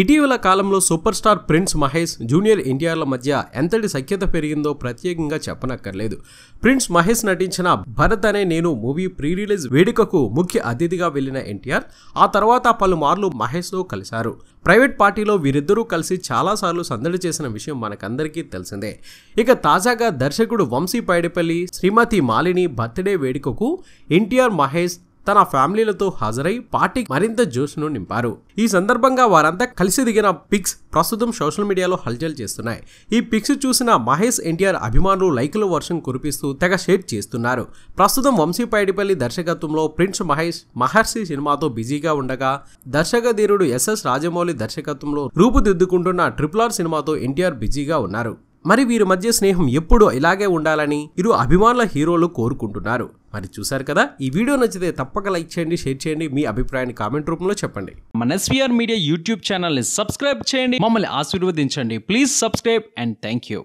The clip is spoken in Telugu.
ఇటీవల కాలంలో super star prince Mahesh junior ఎన్టీఆర్ల మధ్య ఎంతటి సఖ్యత పెరిగిందో ప్రత్యేకంగా చెప్పనక్కర్లేదు. ప్రిన్స్ మహేష్ నటించిన భరత్ అనే నేను మూవీ ప్రీ రిలీజ్ వేడుకకు ముఖ్య అతిథిగా వెళ్లిన ఎన్టీఆర్ ఆ తర్వాత పలుమార్లు మహేష్తో కలిశారు. ప్రైవేట్ పార్టీలో వీరిద్దరూ కలిసి చాలాసార్లు సందడి చేసిన విషయం మనకందరికీ తెలిసిందే. ఇక తాజాగా దర్శకుడు వంశీ పైడిపల్లి శ్రీమతి మాలిని బర్త్డే వేడుకకు ఎన్టీఆర్ మహేష్ తన ఫ్యామిలీలతో హాజరై పార్టీకి మరింత జోష్ను నింపారు. ఈ సందర్భంగా వారంతా కలిసి దిగిన పిక్స్ ప్రస్తుతం సోషల్ మీడియాలో హల్చల్ చేస్తున్నాయి. ఈ పిక్స్ చూసిన మహేష్ ఎన్టీఆర్ అభిమానులు లైకుల వర్షం కురిపిస్తూ తెగ షేర్ చేస్తున్నారు. ప్రస్తుతం వంశీ పైడిపల్లి దర్శకత్వంలో ప్రిన్స్ మహేష్ మహర్షి సినిమాతో బిజీగా ఉండగా, దర్శకధీరుడు ఎస్ఎస్ రాజమౌళి దర్శకత్వంలో రూపుదిద్దుకుంటున్న RRR సినిమాతో ఎన్టీఆర్ బిజీగా ఉన్నారు. మరి వీరి మధ్య స్నేహం ఎప్పుడూ ఇలాగే ఉండాలని ఇరు అభిమానుల హీరోలు కోరుకుంటున్నారు. మరి చూసారు కదా, ఈ వీడియో నచ్చితే తప్పక లైక్ చేయండి, షేర్ చేయండి, మీ అభిప్రాయాన్ని కామెంట్ రూపంలో చెప్పండి. మన SVR మీడియా యూట్యూబ్ ఛానల్ని సబ్స్క్రైబ్ చేయండి, మమ్మల్ని ఆశీర్వదించండి. Please subscribe and thank you.